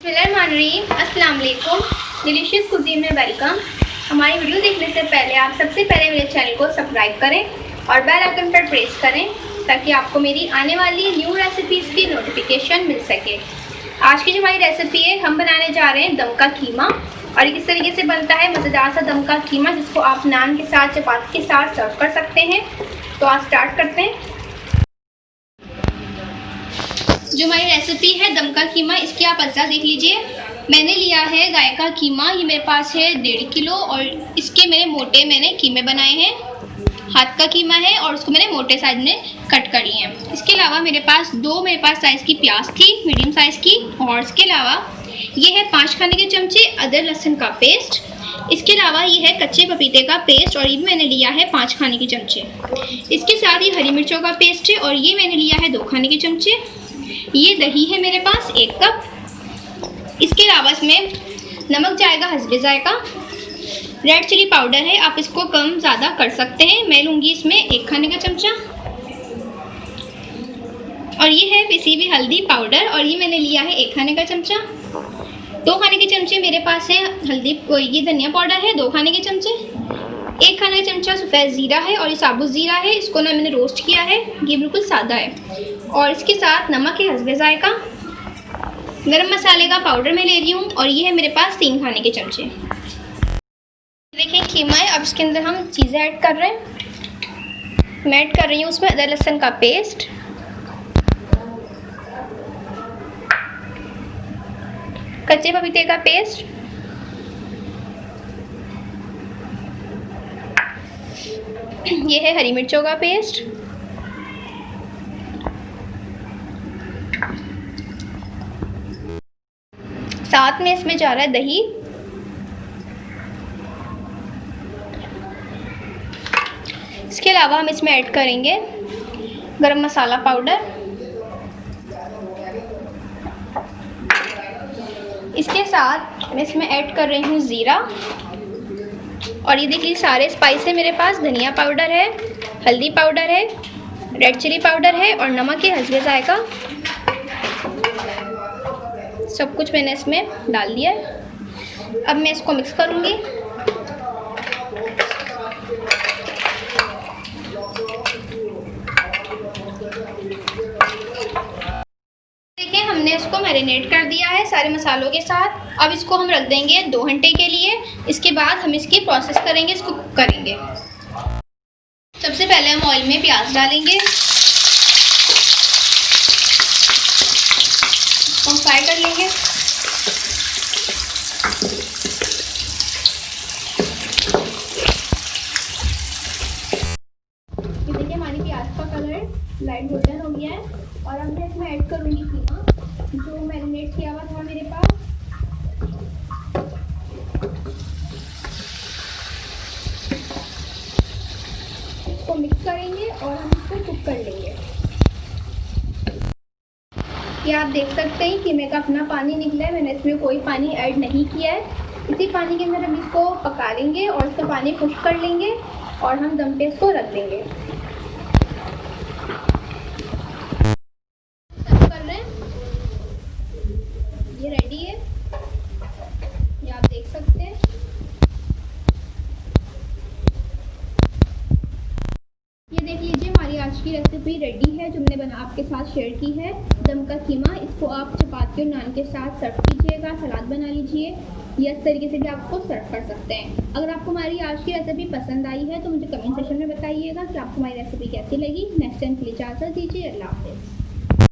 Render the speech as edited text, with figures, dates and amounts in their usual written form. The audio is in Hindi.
अस्सलाम वालेकुम। डिलीशियस कुजीन में वेलकम। हमारी वीडियो देखने से पहले आप सबसे पहले मेरे चैनल को सब्सक्राइब करें और बेल आइकन पर प्रेस करें ताकि आपको मेरी आने वाली न्यू रेसिपीज़ की नोटिफिकेशन मिल सके। आज की जो हमारी रेसिपी है, हम बनाने जा रहे हैं दम का कीमा। और किस तरीके से बनता है मज़ेदार सा दम का कीमा, जिसको आप नान के साथ, चपाती के साथ सर्व कर सकते हैं। तो आज स्टार्ट करते हैं। जो हमारी रेसिपी है दम का कीमा, इसकी आप अज्जा देख लीजिए। मैंने लिया है गाय का कीमा, ये मेरे पास है 1.5 किलो। और इसके मैंने कीमे बनाए हैं। हाथ का कीमा है और उसको मैंने मोटे साइज में कट कर लिए हैं। इसके अलावा मेरे पास साइज़ की प्याज थी, मीडियम साइज़ की। और इसके अलावा ये है 5 खाने के चमचे अदरक लहसुन का पेस्ट। इसके अलावा ये है कच्चे पपीते का पेस्ट और ये भी मैंने लिया है 5 खाने के चमचे। इसके साथ ये हरी मिर्चों का पेस्ट है और ये मैंने लिया है 2 खाने के चमचे। ये दही है मेरे पास 1 कप। इसके अलावा इसमें नमक जाएगा हस्बे जायका। रेड चिली पाउडर है, आप इसको कम ज़्यादा कर सकते हैं। मैं लूँगी इसमें 1 खाने का चमचा। और ये है पिसी हुई हल्दी पाउडर और ये मैंने लिया है 1 खाने का चमचा। 2 खाने के चमचे मेरे पास है ये धनिया पाउडर है 2 खाने के चमचे। 1 खाने का चमचा सफ़ेद ज़ीरा है और ये साबुत ज़ीरा है, इसको ना मैंने रोस्ट किया है, ये बिल्कुल सादा है। और इसके साथ नमक है हस्बे जायका। गरम मसाले का पाउडर मैं ले रही हूँ और ये है मेरे पास 3 खाने के चमचे। देखिए कीमा है, अब इसके अंदर हम चीज़ें ऐड कर रहे हैं। मैं ऐड कर रही हूँ उसमें अदरक लहसुन का पेस्ट, कच्चे पपीते का पेस्ट, ये है हरी मिर्चों का पेस्ट, साथ में इसमें जा रहा है दही, इसके अलावा हम इसमें ऐड करेंगे गरम मसाला पाउडर। इसके साथ मैं इसमें ऐड कर रही हूँ ज़ीरा। और ये देखिए सारे स्पाइस है मेरे पास। धनिया पाउडर है, हल्दी पाउडर है, रेड चिली पाउडर है और नमक है हस्बे जायका। सब कुछ मैंने इसमें डाल दिया है। अब मैं इसको मिक्स करूँगी। देखिए हमने इसको मैरिनेट कर दिया है सारे मसालों के साथ। अब इसको हम रख देंगे 2 घंटे के लिए। इसके बाद हम इसकी प्रोसेस करेंगे, इसको कुक करेंगे। सबसे पहले हम ऑयल में प्याज डालेंगे, इसको फ्राई कर लेंगे। ये देखिए हमारी प्याज का कलर लाइट गोल्डन हो गया है। और अब मैं इसमें ऐड करूँगी कीमा जो मैरिनेट किया हुआ था मेरे पास। इसको मिक्स करेंगे और हम इसको कुक कर लेंगे। ये आप देख सकते हैं कीमे का अपना पानी निकला है, मैंने इसमें कोई पानी ऐड नहीं किया है। इसी पानी के अंदर हम इसको पका लेंगे और इसका पानी खुश्क कर लेंगे और हम दम पे इसको रख देंगे। सर्व कर रहे हैं, ये रेडी है, ये आप देख सकते हैं। ये देख लीजिए हमारी आज की रेसिपी रेडी है जो मैंने आपके साथ शेयर की है, दम का कीमा। इसको आप चपाती और नान के साथ सर्व कीजिएगा, सलाद बना लीजिए या इस तरीके से भी आपको सर्व कर सकते हैं। अगर आपको हमारी आज की रेसिपी पसंद आई है तो मुझे कमेंट सेक्शन में बताइएगा कि आपको हमारी रेसिपी कैसी लगी। नेक्स्ट टाइम के लिए इजाज़त दीजिए। अल्लाह हाफ़िज़।